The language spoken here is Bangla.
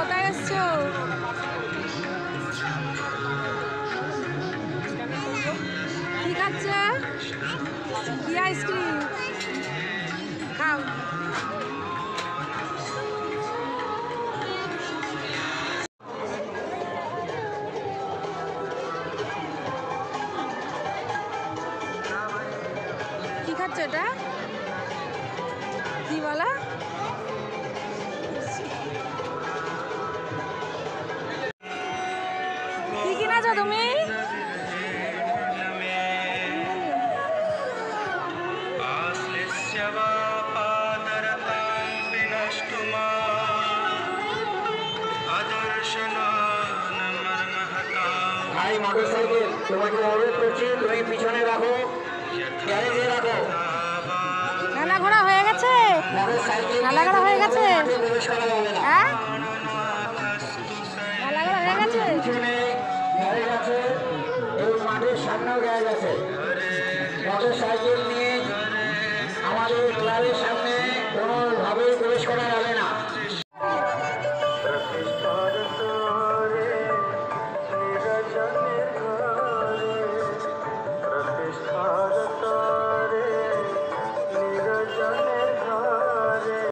কোথায় এসছো? কি খাচ্ছে? কি আইসক্রিম খাও? কি খাচ্ছে এটা? কি বলা? কি কিনেছো তুমি? ভাই মোটরসাইকেল তোমাকে অনুরোধ করছি, তুমি পিছনে রাখো, গ্যারেজে রাখো। নালা ঘোড়া হয়ে গেছে? নালা ঘোড়া হয়ে গেছে? হ্যাঁ, নালা ঘোড়া হয়ে গেছে। পিছনে গ্যারেজ আছে, এই মাঠের সামনেও গ্যারেজ আছে। মোটরসাইকেল নিয়ে আমাদের ক্লাবের সামনে কোনোভাবেই প্রবেশ করা যাবে